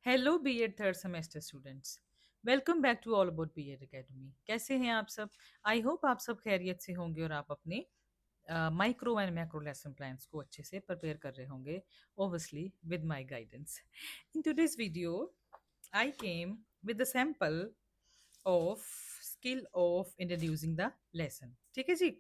Hello BEd third semester students. Welcome back to all about BEd academy. कैसे हैं आप सब? आई होप आप सब खैरियत से होंगे और आप अपने micro and macro lesson plans को अच्छे से प्रिपेयर कर रहे होंगे, obviously with my guidance. In today's video I came with the sample of skill of introducing the lesson. ठीक है जी।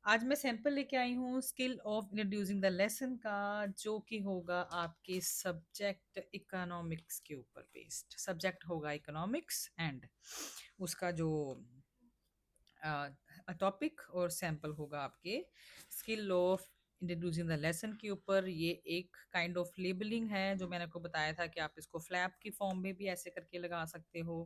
आज मैं सैंपल लेके आई हूँ skill of introducing the lesson का, जो कि होगा आपके सब्जेक्ट इकोनॉमिक्स के ऊपर बेस्ड। सब्जेक्ट होगा इकोनॉमिक्स एंड उसका जो टॉपिक और सैंपल होगा आपके skill of introducing the lesson के ऊपर। ये एक काइंड ऑफ लेबलिंग है जो मैंने आपको बताया था कि आप इसको फ्लैप की फॉर्म में भी ऐसे करके लगा सकते हो,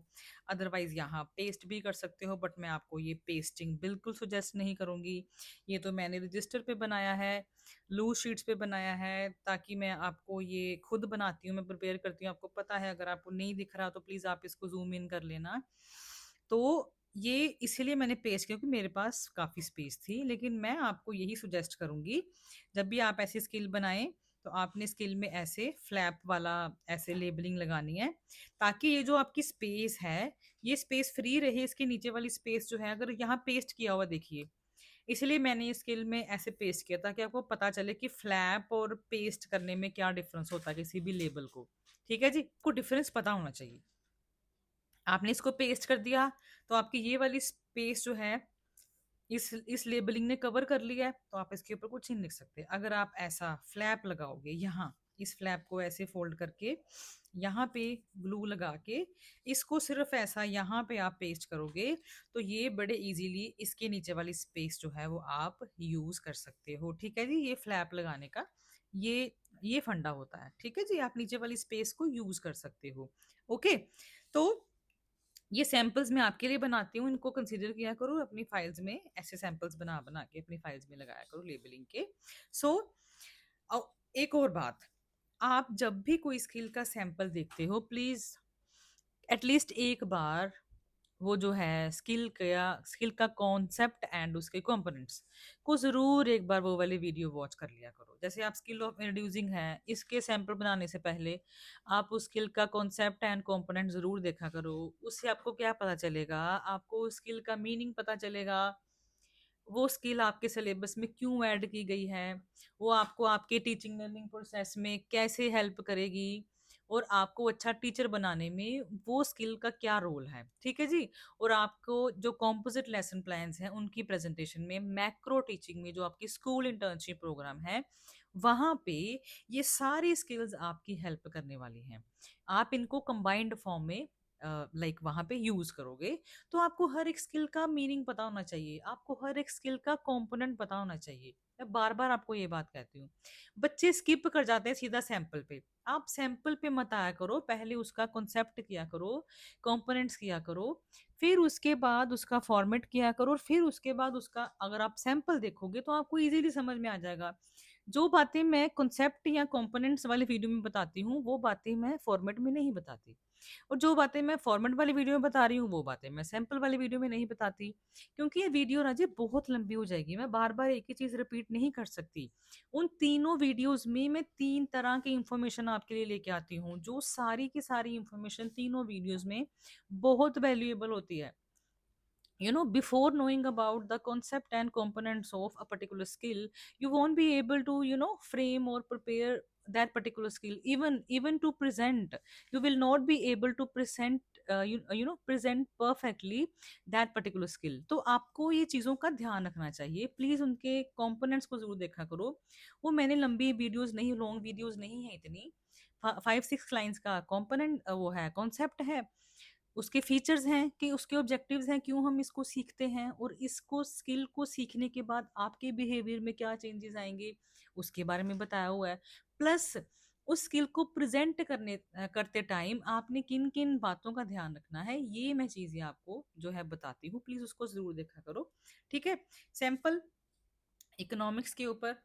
अदरवाइज यहाँ पेस्ट भी कर सकते हो, बट मैं आपको ये पेस्टिंग बिल्कुल सुजेस्ट नहीं करूँगी। ये तो मैंने रजिस्टर पे बनाया है, लूज शीट्स पे बनाया है, ताकि मैं आपको ये खुद बनाती हूँ, मैं प्रिपेयर करती हूँ। आपको पता है, अगर आपको नहीं दिख रहा तो प्लीज़ आप इसको जूम इन कर लेना। तो ये इसीलिए मैंने पेज किया क्योंकि मेरे पास काफ़ी स्पेस थी, लेकिन मैं आपको यही सुजेस्ट करूंगी, जब भी आप ऐसी स्किल बनाएं तो आपने स्किल में ऐसे फ्लैप वाला ऐसे लेबलिंग लगानी है, ताकि ये जो आपकी स्पेस है ये स्पेस फ्री रहे। इसके नीचे वाली स्पेस जो है, अगर यहाँ पेस्ट किया हुआ देखिए, इसलिए मैंने इस स्किल में ऐसे पेस्ट किया ताकि आपको पता चले कि फ्लैप और पेस्ट करने में क्या डिफरेंस होता है किसी भी लेबल को। ठीक है जी, को डिफरेंस पता होना चाहिए। आपने इसको पेस्ट कर दिया तो आपकी ये वाली स्पेस जो है इस लेबलिंग ने कवर कर लिया है, तो आप इसके ऊपर कुछ नहीं लिख सकते। अगर आप ऐसा फ्लैप लगाओगे, यहाँ इस फ्लैप को ऐसे फोल्ड करके यहाँ पे ग्लू लगा के इसको सिर्फ ऐसा यहाँ पे आप पेस्ट करोगे, तो ये बड़े इजीली इसके नीचे वाली स्पेस जो है वो आप यूज कर सकते हो। ठीक है जी, ये फ्लैप लगाने का ये फंडा होता है। ठीक है जी, आप नीचे वाली स्पेस को यूज कर सकते हो। ओके, तो ये सैंपल्स मैं आपके लिए बनाती हूँ, इनको कंसीडर किया करो अपनी फाइल्स में। ऐसे सैंपल्स बना बना के अपनी फाइल्स में लगाया करो लेबलिंग के। सो एक और बात, आप जब भी कोई स्किल का सैंपल देखते हो, प्लीज एटलीस्ट एक बार वो जो है स्किल का कॉन्सेप्ट एंड उसके कंपोनेंट्स को जरूर एक बार वो वाली वीडियो वॉच कर लिया करो। जैसे आप स्किल ऑफ इंट्रोड्यूसिंग है, इसके सैंपल बनाने से पहले आप उस स्किल का कॉन्सेप्ट एंड कंपोनेंट जरूर देखा करो। उससे आपको क्या पता चलेगा? आपको स्किल का मीनिंग पता चलेगा, वो स्किल आपके सिलेबस में क्यों ऐड की गई है, वो आपको आपके टीचिंग लर्निंग प्रोसेस में कैसे हेल्प करेगी, और आपको अच्छा टीचर बनाने में वो स्किल का क्या रोल है। ठीक है जी। और आपको जो कॉम्पोजिट लेसन प्लान्स हैं उनकी प्रेजेंटेशन में, मैक्रो टीचिंग में जो आपकी स्कूल इंटर्नशिप प्रोग्राम है, वहां पे ये सारी स्किल्स आपकी हेल्प करने वाली हैं। आप इनको कंबाइंड फॉर्म में लाइक वहां पे यूज करोगे, तो आपको हर एक स्किल का मीनिंग पता होना चाहिए, आपको हर एक स्किल का कंपोनेंट पता होना चाहिए। मैं बार बार आपको ये बात कहती हूँ, बच्चे स्किप कर जाते हैं सीधा सैंपल पे। आप सैंपल पे मत आया करो, पहले उसका कॉन्सेप्ट किया करो, कंपोनेंट्स किया करो, फिर उसके बाद उसका फॉर्मेट किया करो, और फिर उसके बाद उसका अगर आप सैंपल देखोगे तो आपको इजीली समझ में आ जाएगा। जो बातें मैं कॉन्सेप्ट या कंपोनेंट्स वाले वीडियो में बताती हूँ, वो बातें मैं फॉर्मेट में नहीं बताती, और जो बातें मैं फॉर्मेट वाली वीडियो में बता रही हूँ वो बातें मैं सैंपल वाली वीडियो में नहीं बताती, क्योंकि ये वीडियो ना जी बहुत लंबी हो जाएगी। मैं बार बार एक ही चीज रिपीट नहीं कर सकती। उन तीनों वीडियोस में मैं 3 तरह की इंफॉर्मेशन आपके लिए लेके आती हूँ, जो सारी की सारी इंफॉर्मेशन तीनों वीडियोस में बहुत वैल्यूएबल होती है। Before knowing about the concept and components of a particular skill, you won't be able to frame or prepare that particular skill. Even to present, you will not be able to present present perfectly that particular skill. तो आपको ये चीज़ों का ध्यान रखना चाहिए। Please उनके components को जरूर देखा करो। वो मैंने लंबी वीडियोस नहीं, लॉन्ग वीडियोस नहीं है इतनी, 5-6 लाइन्स का कंपोनेंट वो है, कॉन्सेप्ट है, उसके फीचर्स हैं कि उसके ऑब्जेक्टिव्स हैं, क्यों हम इसको सीखते हैं, और इसको स्किल को सीखने के बाद आपके बिहेवियर में क्या चेंजेस आएंगे उसके बारे में बताया हुआ है। प्लस उस स्किल को प्रेजेंट करते टाइम आपने किन किन बातों का ध्यान रखना है, ये मैं चीजें आपको जो है बताती हूँ। प्लीज उसको जरूर देखा करो। ठीक है। सैंपल इकोनॉमिक्स के ऊपर,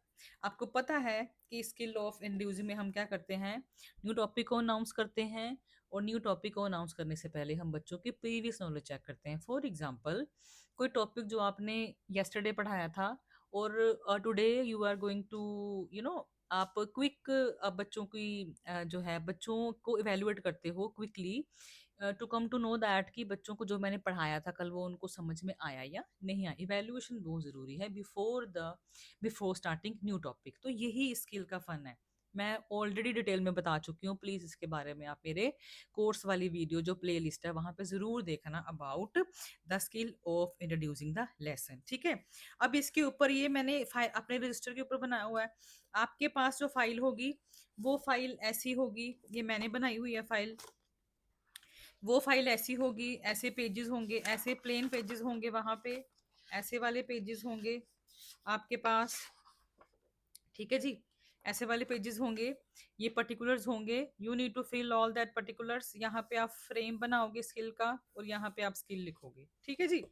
आपको पता है कि स्किल ऑफ इंड्यूसिंग में हम क्या करते हैं, न्यू टॉपिक को अनाउंस करते हैं, और न्यू टॉपिक को अनाउंस करने से पहले हम बच्चों की प्रीवियस नॉलेज चेक करते हैं। फॉर एग्जांपल, कोई टॉपिक जो आपने यस्टरडे पढ़ाया था, और today you are going to आप क्विक बच्चों की जो है बच्चों को इवेल्युएट करते हो quickly to come to know that कि बच्चों को जो मैंने पढ़ाया था कल वो उनको समझ में आया या नहीं आया। इवेल्युएशन बहुत ज़रूरी है बिफोर स्टार्टिंग न्यू टॉपिक। तो यही स्किल का फन है। मैं ऑलरेडी डिटेल में बता चुकी हूँ, प्लीज़ इसके बारे में आप मेरे कोर्स वाली वीडियो जो प्ले लिस्ट है वहाँ पे ज़रूर देखना about the skill of introducing the lesson. ठीक है, अब इसके ऊपर ये मैंने फाइल अपने रजिस्टर के ऊपर बनाया हुआ है। आपके पास जो फाइल होगी वो फाइल ऐसी होगी, ये मैंने बनाई हुई है फाइल। वो फाइल ऐसी होगी, ऐसे पेजेस होंगे, ऐसे प्लेन पेजेस होंगे, वहां पे ऐसे वाले पेजेस होंगे आपके पास। ठीक है जी, ऐसे वाले पेजेस होंगे, ये पर्टिकुलर्स होंगे। You need to fill all that particulars. यहाँ पे आप फ्रेम बनाओगे स्किल का और यहाँ पे आप स्किल लिखोगे। ठीक है जी,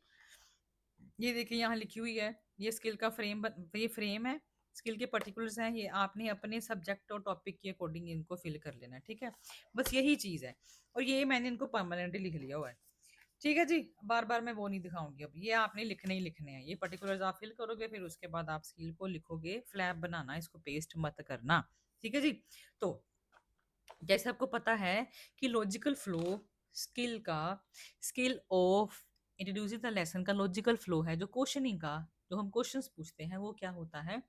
ये देखिए यहाँ लिखी हुई है, ये स्किल का ये फ्रेम है, स्किल के पर्टिकुलर्स हैं, ये आपने अपने सब्जेक्ट और टॉपिक के अकॉर्डिंग इनको फिल कर लेना है। ठीक है, बस यही चीज़ है। और ये मैंने इनको परमानेंटली लिख लिया हुआ है। ठीक है जी, बार बार मैं वो नहीं दिखाऊंगी। अब ये आपने लिखने ही लिखने हैं, ये पर्टिकुलर्स आप फिल करोगे, फिर उसके बाद आप स्किल को लिखोगे। फ्लैप बनाना, इसको पेस्ट मत करना। ठीक है जी, तो जैसे आपको पता है कि लॉजिकल फ्लो स्किल का, skill of introducing the lesson का लॉजिकल फ्लो है, जो क्वेश्चनिंग का, जो हम क्वेश्चंस पूछते हैं वो क्या होता है,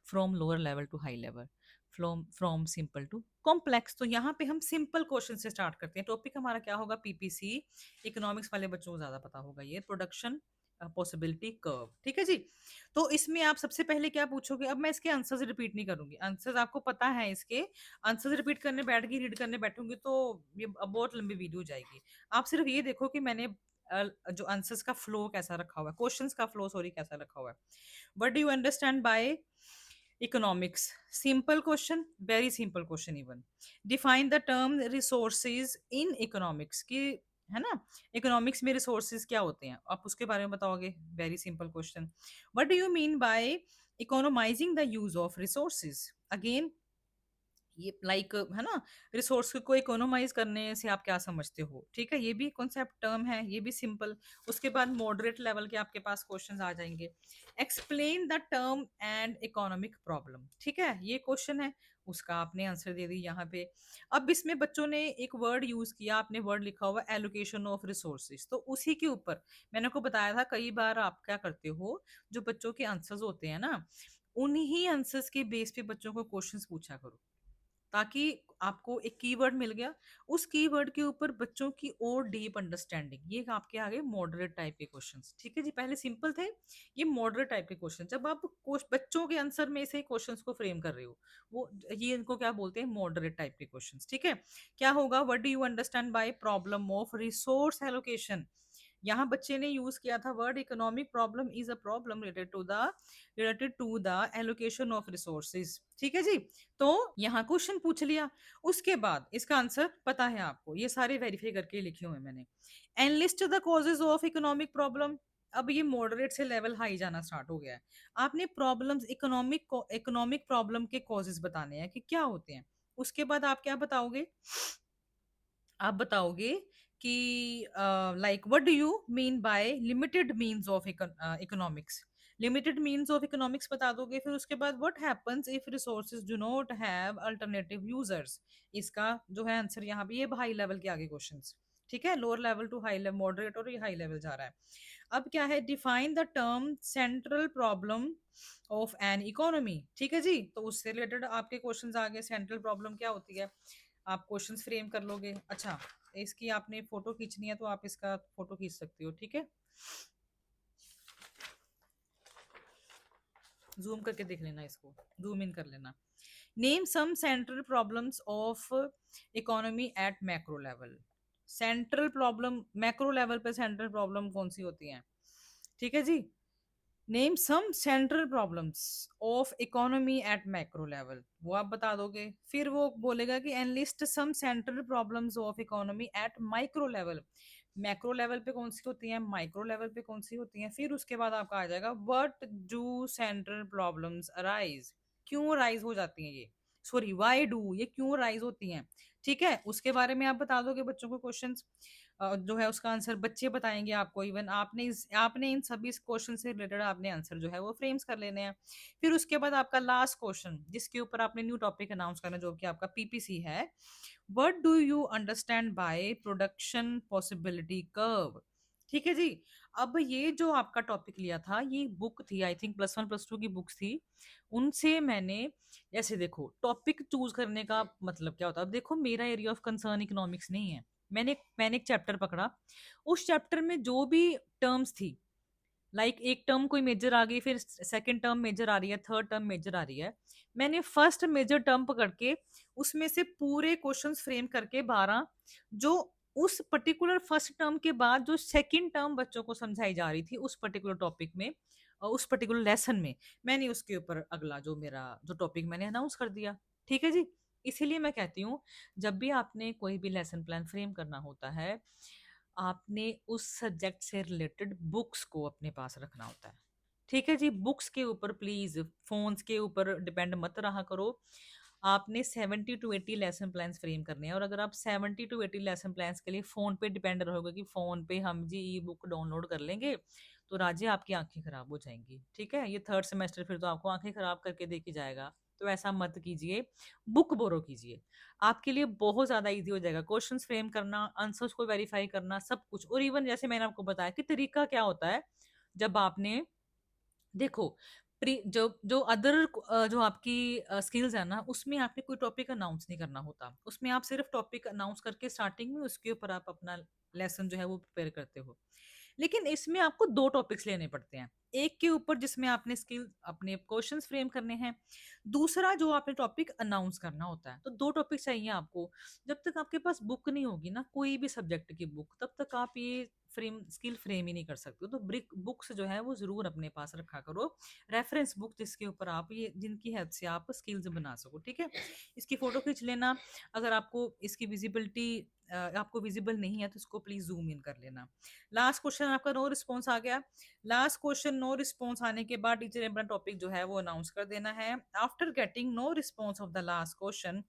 from lower level to high level, from from simple to complex. तो यहाँ पे हम सिंपल क्वेश्चन से स्टार्ट करते हैं। टॉपिक हमारा क्या होगा, पीपीसी। इकोनॉमिक्स वाले बच्चों को ज्यादा पता होगा, ये प्रोडक्शन पॉसिबिलिटी कर्व। ठीक है जी, तो इसमें आप सबसे पहले क्या पूछोगे। अब मैं इसके आंसर्स रिपीट नहीं करूंगी, आंसर्स आपको पता है इसके। आंसर्स रिपीट करने बैठ गई, रीड करने बैठूंगी तो ये अब बहुत लंबी वीडियो जाएगी। आप सिर्फ ये देखो कि मैंने जो आंसर्स का फ्लो कैसा रखा हुआ है, क्वेश्चंस का फ्लो सॉरी कैसा रखा हुआ है। What do you understand bye economics? Simple question, very simple question even. Define the term resources in economics की, है ना। इकोनॉमिक्स में रिसोर्सेज क्या होते हैं आप उसके बारे में बताओगे, very simple question. What do you mean by economising the use of resources? Again ये लाइक है ना, रिसोर्स को इकोनोमाइज करने से आप क्या समझते हो। ठीक है, ये भी कॉन्सेप्ट टर्म है, ये भी सिंपल। उसके बाद मॉडरेट लेवल के आपके पास क्वेश्चंस आ जाएंगे। Explain the term and economic problem. ठीक है, ये क्वेश्चन है, उसका आपने आंसर दे दी यहाँ पे। अब इसमें बच्चों ने एक वर्ड यूज किया, आपने वर्ड लिखा हुआ एलोकेशन ऑफ रिसोर्सेज, तो उसी के ऊपर मैंने को बताया था कई बार आप क्या करते हो, जो बच्चों के आंसर्स होते हैं ना, उन्हीं आंसर्स के बेस पे बच्चों को क्वेश्चंस पूछा करो, ताकि आपको एक कीवर्ड मिल गया, उस कीवर्ड के ऊपर बच्चों की और डीप अंडरस्टैंडिंग। ये आपके आगे मॉडरेट टाइप के क्वेश्चंस। ठीक है जी, पहले सिंपल थे, ये मॉडरेट टाइप के क्वेश्चन। जब आप बच्चों के आंसर में से क्वेश्चंस को फ्रेम कर रहे हो, वो ये इनको क्या बोलते हैं, मॉडरेट टाइप के क्वेश्चंस। ठीक है, क्या होगा, what do you understand by problem of resource allocation? यहाँ बच्चे ने यूज किया था word economic problem is a problem related to the allocation of resources. ठीक है जी, तो यहाँ क्वेश्चन पूछ लिया, उसके बाद इसका आंसर पता है आपको, ये सारे वेरीफाई करके लिखे हुए हैं मैंने। Analyst the causes of economic problem. अब ये मॉडरेट से लेवल हाई जाना स्टार्ट हो गया है। आपने प्रॉब्लम्स, इकोनॉमिक प्रॉब्लम के कॉजेज बताने हैं कि क्या होते हैं। उसके बाद आप क्या बताओगे, आप बताओगे कि like what do you mean bye limited means of economics. Limited means of economics बता दोगे। फिर उसके बाद what happens if resources do not have alternative users. इसका जो है आंसर यहाँ पे, ये हाई लेवल के आगे क्वेश्चंस। ठीक है, lower level to high level, moderate और ये हाई लेवल जा रहा है। अब क्या है, define the term central problem of an economy. ठीक है जी, तो उससे रिलेटेड आपके क्वेश्चंस आ गए, सेंट्रल प्रॉब्लम क्या होती है, आप क्वेश्चंस फ्रेम कर लोगे। अच्छा, इसकी आपने फोटो खींचनी है तो आप इसका फोटो खींच सकते हो। ठीक है, जूम करके देख लेना, इसको जूम इन कर लेना। Name some central problems of economy at macro level. Central problem macro level पे सेंट्रल प्रॉब्लम कौन सी होती हैं? ठीक है जी, name some central problems of economy at macro level, वो आप बता दोगे। फिर वो बोलेगा कि enlist some central problems of economy at micro level. Macro level पे कौन सी होती हैं, माइक्रो लेवल पे कौन सी होती हैं। फिर उसके बाद आपका आ जाएगा what do central problems arise. क्यों राइज हो जाती हैं ये, सॉरी वाई डू, ये क्यों राइज होती हैं। ठीक है, उसके बारे में आप बता दोगे बच्चों को क्वेश्चंस, जो है उसका आंसर बच्चे बताएंगे आपको। इवन आपने इन सभी क्वेश्चन से रिलेटेड आपने आंसर जो है वो फ्रेम्स कर लेने हैं। फिर उसके बाद आपका लास्ट क्वेश्चन जिसके ऊपर आपने न्यू टॉपिक अनाउंस करना है, जो कि आपका पीपीसी है, what do you understand by production possibility curve. ठीक है जी। अब ये जो आपका टॉपिक लिया था, ये बुक थी, I think plus one plus two की बुक्स थी, उनसे मैंने, ऐसे देखो टॉपिक चूज करने का मतलब क्या होता है। अब देखो मेरा एरिया ऑफ कंसर्न इकोनॉमिक्स नहीं है, मैंने एक चैप्टर पकड़ा, उस चैप्टर में जो भी टर्म्स थी, एक टर्म कोई मेजर आ गई, फिर सेकंड टर्म मेजर आ रही है, थर्ड टर्म मेजर आ रही है, मैंने फर्स्ट मेजर टर्म पकड़ के उसमें से पूरे क्वेश्चंस फ्रेम करके 12, जो उस पर्टिकुलर फर्स्ट टर्म के बाद जो सेकंड टर्म बच्चों को समझाई जा रही थी उस पर्टिकुलर टॉपिक में और उस पर्टिकुलर लेसन में, मैंने उसके ऊपर अगला जो मेरा जो टॉपिक मैंने अनाउंस कर दिया। ठीक है जी। इसीलिए मैं कहती हूँ, जब भी आपने कोई भी लेसन प्लान फ्रेम करना होता है, आपने उस सब्जेक्ट से रिलेटेड बुक्स को अपने पास रखना होता है। ठीक है जी। बुक्स के ऊपर प्लीज, फोन्स के ऊपर डिपेंड मत रहा करो। आपने 70 to 80 लेसन प्लान्स फ्रेम करने हैं, और अगर आप 70 to 80 लेसन प्लान्स के लिए फोन पे डिपेंड रहोगे कि फोन पे हम जी ई बुक डाउनलोड कर लेंगे, तो राजे आपकी आंखें खराब हो जाएंगी। ठीक है, ये थर्ड सेमेस्टर फिर तो आपको आंखें खराब करके देखी जाएगा। तो ऐसा मत कीजिए, बुक बोरो कीजिए, आपके लिए बहुत ज्यादा इजी हो जाएगा क्वेश्चंस फ्रेम करना, आंसर्स को वेरीफाई करना, सब कुछ। और इवन जैसे मैंने आपको बताया कि तरीका क्या होता है, जब आपने देखो जो जो अदर जो आपकी स्किल्स है ना, उसमें आपने कोई टॉपिक अनाउंस नहीं करना होता, उसमें आप सिर्फ टॉपिक अनाउंस करके स्टार्टिंग में उसके ऊपर आप अपना लेसन जो है वो प्रिपेयर करते हो। लेकिन इसमें आपको दो टॉपिक्स लेने पड़ते हैं, एक के ऊपर जिसमें आपने स्किल अपने क्वेश्चंस फ्रेम करने हैं, दूसरा जो आपने टॉपिक अनाउंस करना होता है। तो दो टॉपिक चाहिए आपको। जब तक आपके पास बुक नहीं होगी ना, कोई भी सब्जेक्ट की बुक, तब तक आप ये स्किल फ्रेम ही नहीं कर सकते हो। तो ब्रिक बुक्स जो है वो जरूर अपने पास रखा करो, रेफरेंस बुक जिसके ऊपर आप ये जिनकी हेल्प से आप स्किल्स बना सको। ठीक है, इसकी फोटो खींच लेना। अगर आपको इसकी विजिबिलिटी आपको विजिबल नहीं है तो इसको प्लीज जूम इन कर लेना। लास्ट क्वेश्चन आपका नो रिस्पॉन्स आ गया। लास्ट क्वेश्चन नो रिस्पॉन्स आने के बाद टीचर ने अपना टॉपिक जो है वो अनाउंस कर देना है। After getting no response of the last question,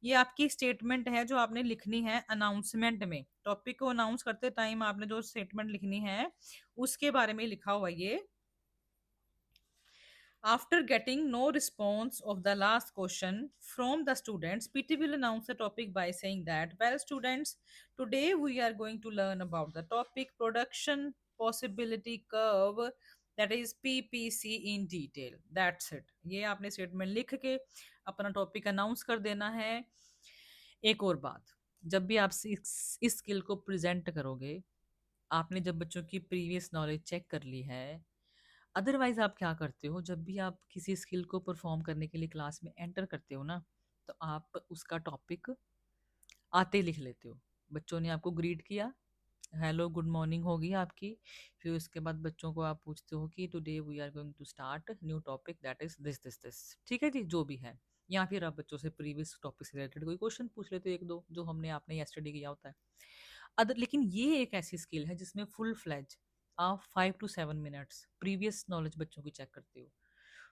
ये आपकी स्टेटमेंट है जो आपने लिखनी है अनाउंसमेंट में। टॉपिक को अनाउंस करते टाइम आपने जो स्टेटमेंट लिखनी है उसके बारे में लिखा हुआ ये, after getting no response of the last question from the students, PT will announce the topic by saying that, well, students, today we are going to learn about the topic production possibility curve, that is PPC in detail. That's it. ये आपने statement लिख के अपना topic announce कर देना है। एक और बात, जब भी आप इस स्किल को प्रेजेंट करोगे, आपने जब बच्चों की प्रीवियस नॉलेज चेक कर ली है, अदरवाइज आप क्या करते हो, जब भी आप किसी स्किल को परफॉर्म करने के लिए क्लास में एंटर करते हो ना, तो आप उसका टॉपिक आते ही लिख लेते हो। बच्चों ने आपको ग्रीट किया, हेलो गुड मॉर्निंग होगी आपकी, फिर उसके बाद बच्चों को आप पूछते हो कि today we are going to start new topic that is this this this. ठीक है जी, जो भी है। या फिर आप बच्चों से प्रीवियस टॉपिक से रिलेटेड कोई क्वेश्चन पूछ लेते हो, एक दो जो हमने आपने यस्टरडे किया होता है। अदर लेकिन ये एक ऐसी स्किल है जिसमें फुल फ्लैज आप 5 to 7 मिनट्स प्रीवियस नॉलेज बच्चों की चेक करते हो,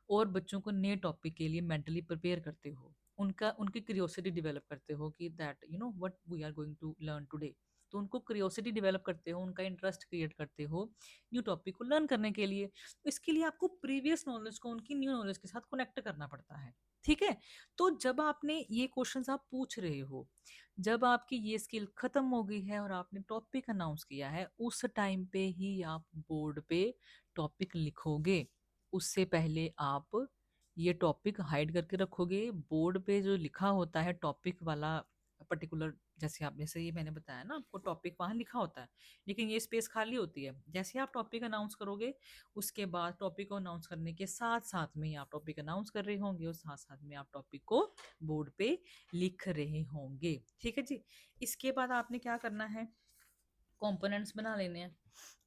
और बच्चों को नए टॉपिक के लिए मेंटली प्रिपेयर करते हो, उनकी क्यूरियोसिटी डेवलप करते हो कि that you know what we are going to learn today. तो उनको क्यूरियोसिटी डेवलप करते हो, उनका इंटरेस्ट क्रिएट करते हो न्यू टॉपिक को लर्न करने के लिए। तो इसके लिए आपको प्रीवियस नॉलेज को उनकी न्यू नॉलेज के साथ कनेक्ट करना पड़ता है। ठीक है, तो जब आपने ये क्वेश्चंस आप पूछ रहे हो, जब आपकी ये स्किल खत्म हो गई है और आपने टॉपिक अनाउंस किया है, उस टाइम पे ही आप बोर्ड पे टॉपिक लिखोगे। उससे पहले आप ये टॉपिक हाइड करके रखोगे। बोर्ड पे जो लिखा होता है टॉपिक वाला पर्टिकुलर, जैसे ये मैंने बताया ना आपको, टॉपिक वहां लिखा होता है, लेकिन ये स्पेस खाली होती है। जैसे आप टॉपिक अनाउंस करोगे, उसके बाद टॉपिक को अनाउंस करने के साथ साथ में ही आप टॉपिक अनाउंस कर रहे होंगे और साथ साथ में आप टॉपिक को बोर्ड पे लिख रहे होंगे। ठीक है जी। इसके बाद आपने क्या करना है, कंपोनेंट्स बना लेने हैं।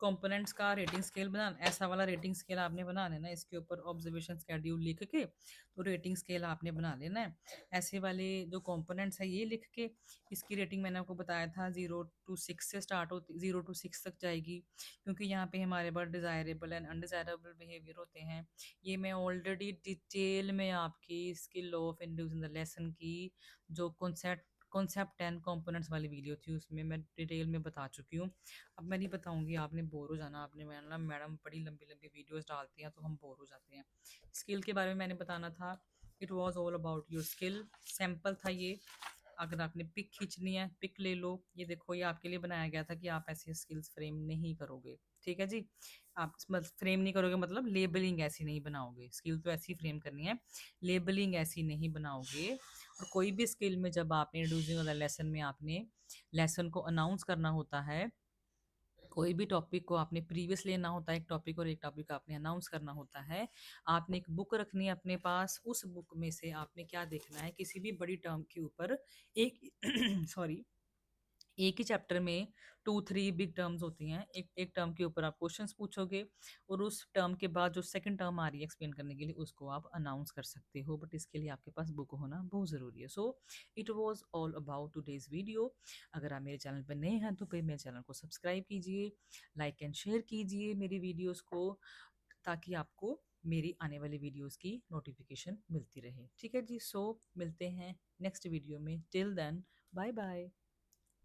कंपोनेंट्स का रेटिंग स्केल बना, ऐसा वाला रेटिंग स्केल आपने बना लेना है, इसके ऊपर ऑब्जर्वेशन स्केड्यूल लिख के तो रेटिंग स्केल आपने बना लेना है। ऐसे वाले जो कंपोनेंट्स है ये लिख के, इसकी रेटिंग मैंने आपको बताया था 0 to 6 से स्टार्ट होती, 0 to 6 तक जाएगी, क्योंकि यहाँ पे हमारे पास डिज़ायरेबल एंड अनडिज़ायरेबल बिहेवियर होते हैं। ये मैं ऑलरेडी डिटेल में आपकी skill of inducing the lesson की जो कॉन्सेप्ट एंड कंपोनेंट्स वाली वीडियो थी, उसमें मैं डिटेल में बता चुकी हूँ। अब मैं नहीं बताऊँगी, आपने बोर हो जाना, आपने मैंने मैडम बड़ी लंबी-लंबी वीडियोज़ डालती हैं तो हम बोर हो जाते हैं। स्किल के बारे में मैंने बताना था, it was all about your skill, sample था ये। अगर आपने पिक खींचनी है, पिक ले लो। ये देखो ये आपके लिए बनाया गया था कि आप ऐसी स्किल्स फ्रेम नहीं करोगे, ठीक है जी? आप मतलब फ्रेम नहीं करोगे मतलब लेबलिंग ऐसी नहीं बनाओगे, स्किल तो ऐसी फ्रेम करनी है, लेबलिंग ऐसी नहीं बनाओगे। और कोई भी स्किल में जब आपने इंट्रोड्यूसिंग वाला लेसन में आपने लेसन को अनाउंस करना होता है, कोई भी टॉपिक को आपने प्रीवियस लेना होता है, एक टॉपिक और एक टॉपिक आपने अनाउंस करना होता है, आपने एक बुक रखनी है अपने पास, उस बुक में से आपने क्या देखना है, किसी भी बड़ी टर्म के ऊपर एक सॉरी एक ही चैप्टर में 2-3 बिग टर्म्स होती हैं, एक एक टर्म के ऊपर आप क्वेश्चंस पूछोगे और उस टर्म के बाद जो सेकंड टर्म आ रही है एक्सप्लेन करने के लिए उसको आप अनाउंस कर सकते हो, बट इसके लिए आपके पास बुक होना बहुत ज़रूरी है। So it was all about today's video. अगर आप मेरे चैनल पर नए हैं तो फिर मेरे चैनल को सब्सक्राइब कीजिए, लाइक एंड शेयर कीजिए मेरी वीडियोज़ को, ताकि आपको मेरी आने वाली वीडियोज़ की नोटिफिकेशन मिलती रहे। ठीक है जी, सो मिलते हैं नेक्स्ट वीडियो में, टिल देन बाय बाय।